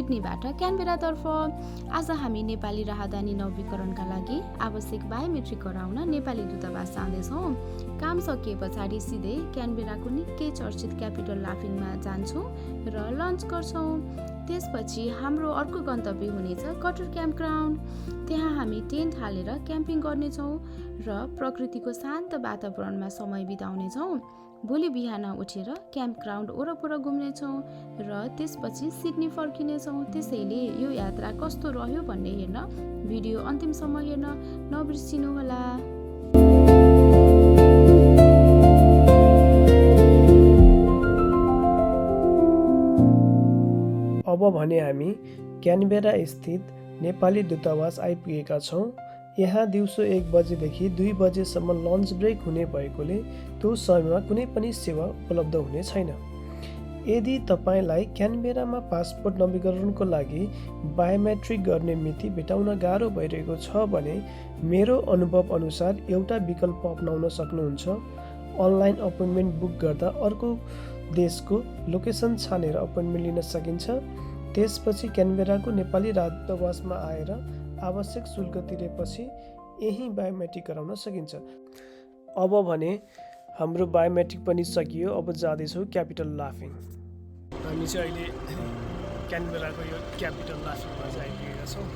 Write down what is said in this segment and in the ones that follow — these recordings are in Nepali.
सिडनीबाट क्यानबेरातर्फ आज हामी नेपाली राहदानी नवीकरणका लागि आवश्यक बायोमेट्रिक गराउन नेपाली दूतावास जाँदैछौँ। काम सकिए पछाडि सिधै क्यानबेराको निकै चर्चित क्यापिटल लाफिङमा जान्छौँ र लन्च गर्छौँ। त्यसपछि हाम्रो अर्को गन्तव्य हुनेछ कटर क्याम्प ग्राउन्ड। त्यहाँ हामी टेन्ट हालेर क्याम्पिङ गर्नेछौँ र प्रकृतिको शान्त वातावरणमा समय बिताउनेछौँ। भोलि बिहान उठेर क्याम्प ग्राउन्ड वरपर घुम्नेछौँ र त्यसपछि सिडनी फर्किनेछौँ। त्यसैले यो यात्रा कस्तो रह्यो भन्ने हेर्न भिडियो अन्तिमसम्म हेर्न नबिर्सिनुहोला। अब भने हामी क्यानबेरा स्थित नेपाली दूतावास आइपुगेका छौँ। यहाँ दिउँसो 1 बजेदेखि 2 बजेसम्म लन्च ब्रेक हुने भएकोले त्यो समयमा कुनै पनि सेवा उपलब्ध हुने छैन। यदि तपाईँलाई क्यानबेरामा पासपोर्ट नवीकरणको लागि बायोमेट्रिक गर्ने मिति भेटाउन गाह्रो भइरहेको छ भने मेरो अनुभव अनुसार एउटा विकल्प अपनाउन सक्नुहुन्छ। अनलाइन अपोइन्टमेन्ट बुक गर्दा अर्को देशको लोकेसन छानेर अपोइन्टमेन्ट लिन सकिन्छ। त्यसपछि क्यानबेराको नेपाली राजदूतावासमा आएर आवश्यक शुल्क तिरेपछि यही बायोमेट्रिक गराउन सकिन्छ। अब भने हाम्रो बायोमेट्रिक पनि सकियो। अब जाँदैछौँ क्यापिटल लाफिङ। हामी चाहिँ अहिले क्यानबेराको यो क्यापिटल लाफिङमा चाहिँ आइपुगेका छौँ।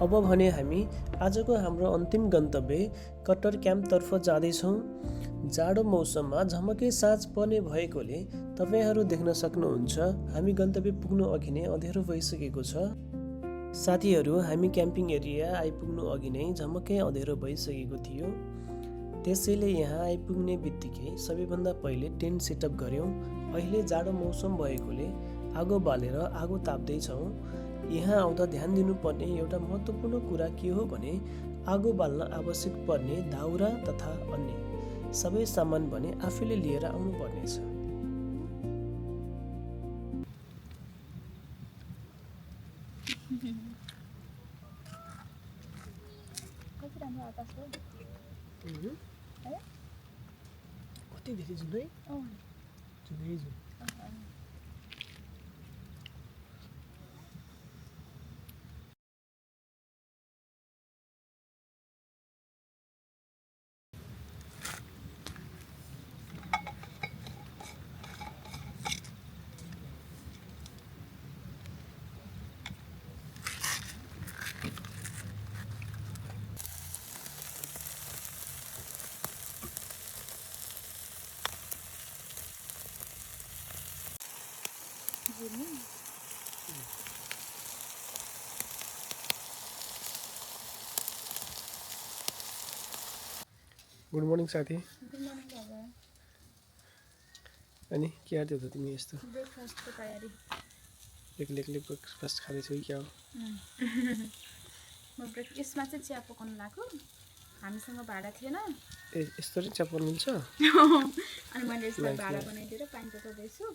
अब भने हामी आजको हाम्रो अन्तिम गन्तव्य कटर क्याम्पतर्फ जाँदैछौँ। जाडो मौसममा झमकै साँझ पर्ने भएकोले तपाईँहरू देख्न सक्नुहुन्छ हामी गन्तव्य पुग्नु अघि नै अँध्यारो भइसकेको छ। साथीहरू, हामी क्याम्पिङ एरिया आइपुग्नु अघि नै झमकै अँध्यारो भइसकेको थियो। त्यसैले यहाँ आइपुग्ने बित्तिकै सबैभन्दा पहिले टेन्ट सेटअप गऱ्यौँ। अहिले जाडो मौसम भएकोले आगो बालेर आगो ताप्दैछौँ। यहाँ आउँदा ध्यान दिनुपर्ने एउटा महत्त्वपूर्ण कुरा के हो भने आगो बाल्न आवश्यक पर्ने दाउरा तथा अन्य सबै सामान भने आफैले लिएर आउनुपर्नेछ। कति धेरै जुनै जुनै जुन गुड मर्निङ साथी। गुड मर्निङ बाबा। अनि के गर्दै हो तिमी यस्तो? ब्रेकफास्टको तयारी। एक्लै ब्रेकफास्ट खाँदैछौ क्या? म यसमा चाहिँ चिया पकाउनु लाग्यो। हामीसँग भाडा थिएन। ए यस्तो चिया पकाउनु मिल्छ? अनि मैले यसलाई भाडा बनाइदिएर पानी तताउँदैछु।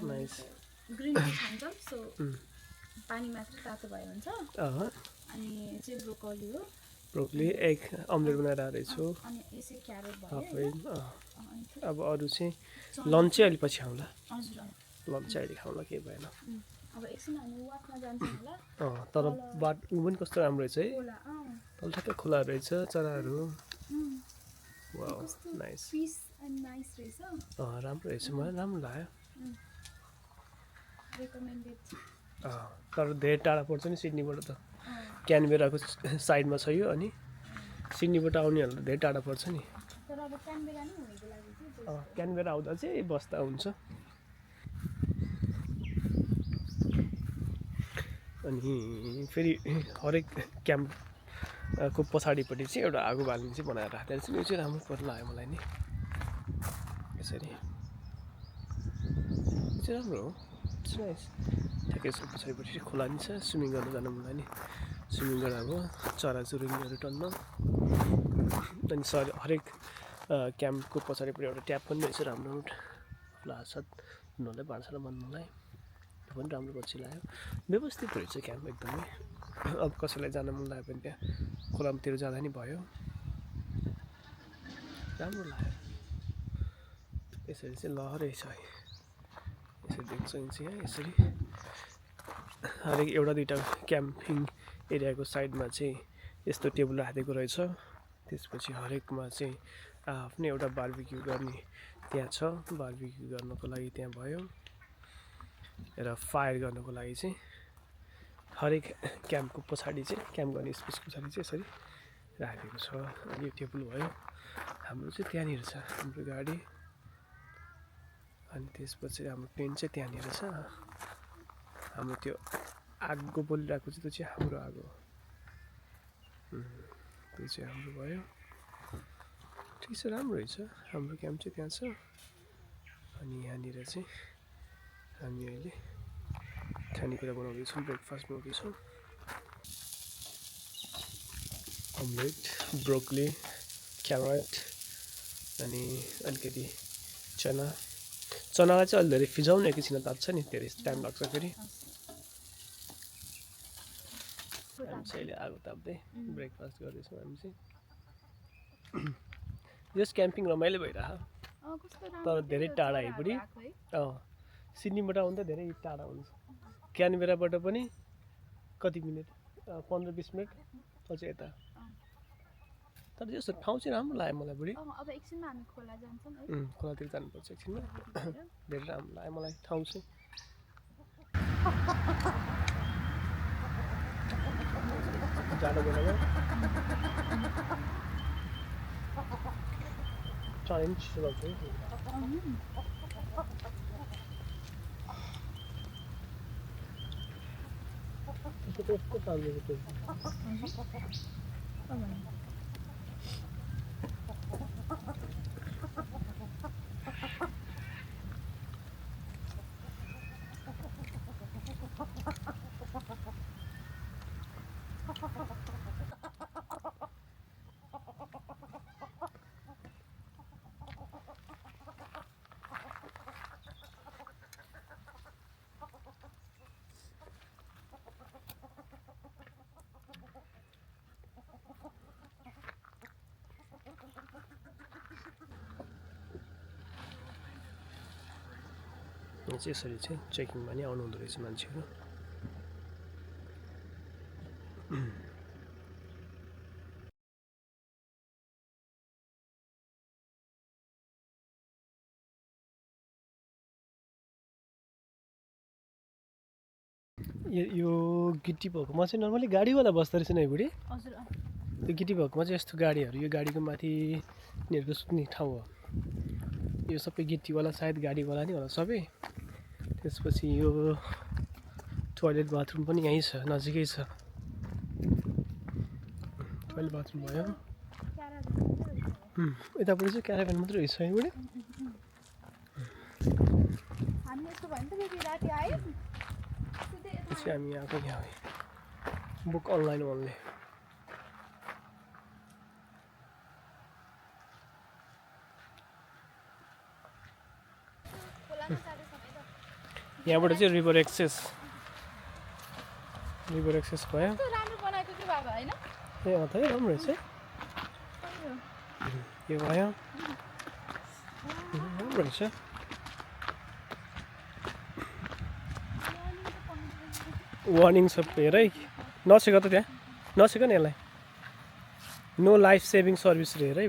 नाइस। ग्रिन टी खान्छ सो पानी मात्र तातो भयो हुन्छ। अनि चाहिँ ब्रोकोली हो। ब्रोकोली एग अमलेट बनाएर आएछु। अनि यसै क्यारेट भयो। अब अरू चाहिँ लन्च चाहिँ अलि पछि खाउँला। हजुर। लन्च चाहिँ अहिले खाउँला, केही भएन। अब एकछिन हामी वाकमा जान्छौँ होला। तर बाटो पनि कस्तो राम्रो रहेछ है। तल ठ्याक्कै खोला रहेछ, चराहरू। Wow nice. Piece and nice रहेछ। राम्रो रहेछ, मलाई राम्रो लाग्यो। रेकमेन्डेड। तर धेरै टाढा पर्छ नि सिडनीबाट त। क्यानबेराको साइडमा छ यो। अनि सिडनीबाट आउनेहरूलाई धेरै टाढा पर्छ नि। तर अब क्यानबेरा नै हुनेको लागि चाहिँ क्यानबेरा आउँदा चाहिँ बस्दा हुन्छ। अनि फेरि हरेक क्याम्पको पछाडिपट्टि चाहिँ एउटा आगो बाल्ने चाहिँ बनाएर राख्दा चाहिँ यो चाहिँ राम्रो पर्ला लाग्यो मलाई नि। यसरी चाहिँ राम्रो हो। ठ्याक्कै यसको पछाडिपट्टि खोला नि छ, स्विमिङ गर्न जानु मलाई नि। स्विमिङ गरेर अब चराचुरुङ्गीहरू टन्न। अनि हरेक क्याम्पको पछाडिपट्टि एउटा ट्याप पनि रहेछ राम्रो खुला हात नुहाउँदै भाँडासाँडा बन्नुलाई त्यो पनि राम्रो पछि लाग्यो व्यवस्थित रहेछ क्याम्प एकदमै अब कसैलाई जान मन लाग्यो भने त्यहाँ खोलातिर जाँदा नि भयो राम्रो लाग्यो यसरी चाहिँ लहरै छ है यसरी देख्न सकिन्छ यहाँ यसरी हरेक एउटा दुइटा क्याम्पिङ एरियाको साइडमा चाहिँ यस्तो टेबल राखिदिएको रहेछ त्यसपछि हरेकमा चाहिँ आफ्नै एउटा बार्बिक्यू गर्ने त्यहाँ छ बार्बिक्यू गर्नको लागि त्यहाँ भयो र फायर गर्नको लागि चाहिँ हरेक क्याम्पको पछाडि चाहिँ क्याम्प गर्ने स्पेसको पछाडि चाहिँ यसरी राखिदिएको छ यो टेबल भयो हाम्रो चाहिँ त्यहाँनिर छ हाम्रो गाडी अनि त्यसपछि हाम्रो टेन्ट चाहिँ त्यहाँनिर छ हाम्रो त्यो आगो बलिरहेको चाहिँ त्यो चाहिँ हाम्रो आगो त्यो चाहिँ हाम्रो भयो ठिक छ राम्रो रहेछ हाम्रो क्याम्प चाहिँ त्यहाँ छ अनि यहाँनिर चाहिँ हामी अहिले खानेकुरा बनाउँदैछौँ ब्रेकफास्ट बनाउँदैछौँ अमलेट ब्रोकली क्यारट अनि अलिकति चनालाई चाहिँ अलि धेरै फिजाउनु एकैछिन तात्छ नि धेरै टाइम लाग्छ फेरि हामी चाहिँ अहिले आगो ताप्दै ब्रेकफास्ट गर्दैछौँ हामी चाहिँ यस क्याम्पिङ रमाइलो भइरहेको तर धेरै टाढा आइपुग्यो सिडनीबाट आउँदा धेरै टाढा हुन्छ क्यानबेराबाट पनि कति मिनट 15-20 मिनट अझै यता तर यस्तो ठाउँ चाहिँ राम्रो लाग्यो मलाई बुढी अब एकछिनमा हामी खोला जान्छौँ है खोलातिर जानुपर्छ एकछिनमा धेरै राम्रो लाग्यो मलाई ठाउँ चाहिँ जाडो बेलामा चलेन्ज सुरु गर्छु कस्तो तान्दैछ चाहिँ यसरी चाहिँ चेकिङमा नि आउनु हुँदो रहेछ मान्छेहरू यो गिटी भएकोमा चाहिँ नर्मली गाडीवाला बस्दो रहेछ नि बुढी हजुर त्यो गिटी भएकोमा चाहिँ यस्तो गाडीहरू यो गाडीको माथि यिनीहरूको सुत्ने ठाउँ हो यो सबै गिटीवाला सायद गाडीवाला नै होला सबै त्यसपछि यो टोयलेट बाथरुम पनि यहीँ छ नजिकै छ टोयलेट बाथरुम भयो यतापट्टि चाहिँ क्याराभ्यान मात्रै रहेछ है बुढी पछि हामी आएको यहाँ बुक अनलाइन ओन्ली यहाँबाट चाहिँ रिभर एक्सेस भयो ए त राम्रो रहेछ यो भयो राम्रो रहेछ वार्निङ सब हेर है नछेक त त्यहाँ नछेक नि यसलाई नो लाइफ सेभिङ सर्भिस हेर है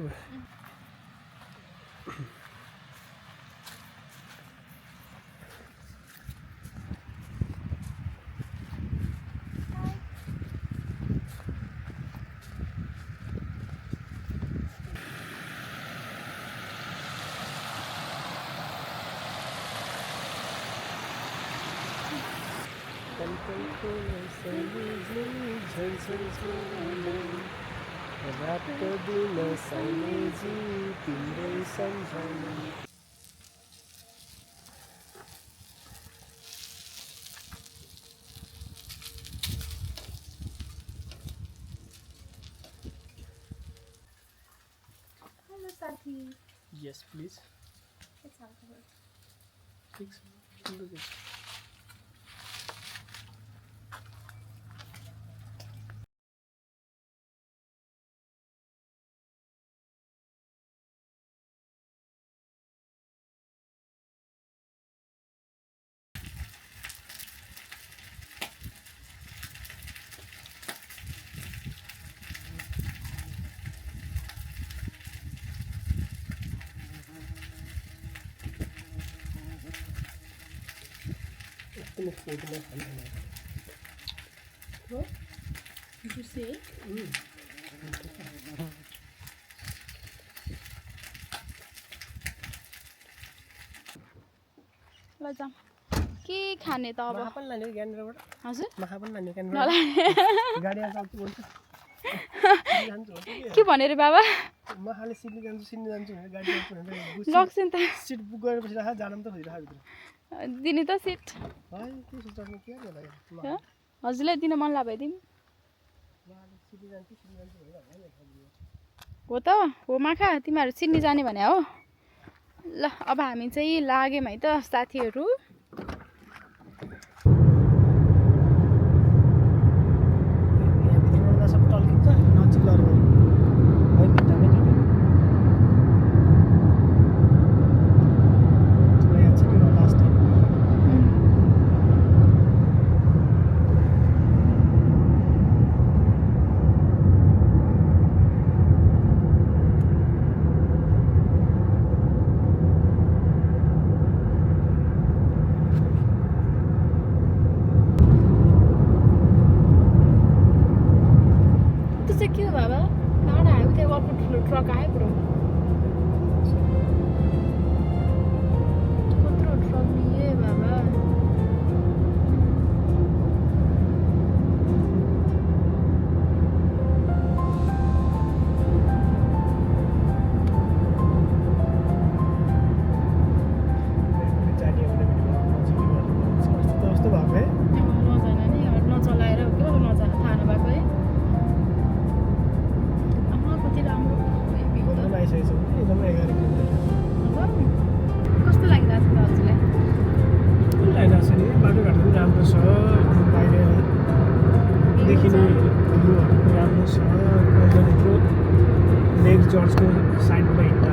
रातको दिन साइलेजी तिम्रै सम्झना साथी Yes, please. ठिक छ सुन्दैछु। एकदमै फोटोमा खाना हो जुसे ल जाम के खाने त अब माखा पनि लाने हो क्यानबेराबाट हजुर माखा पनि लाने क्यानबेरा नलाने गाडी आउँछ आउँछ बोल्छ जान्छु भन्छ के भने रे बाबा माखाले सिड्नी जान्छु भनेर गाडी आउँछ भनेर लग्छ नि त सिट बुक गरेपछि राख जान त खोजिरहेको भित्र दिने त सिट है के सोच्नु के होला हजुरलाई दिन मन लाग्यो दिम सिड्नी जान्छु भनेर हो त हो माखा तिमीहरू सिड्नी जाने भने हो ल अब हामी चाहिँ लाग्यौँ है त साथीहरू के हो बाबा कहाँ आयो त्यहाँ अर्को ठुलो ट्रक आयो पुरो कत्रो ट्रक लिए बाबा नजान नि नचलाएर हो क्या नजान थाहा नभएको है कस्तो लागिरहेको छ हजुरलाई लागिरहेको छ नि बाटोघाटो पनि राम्रो छ बाहिरदेखि भ्यूहरू राम्रो छ लेक जर्जको साइडबाट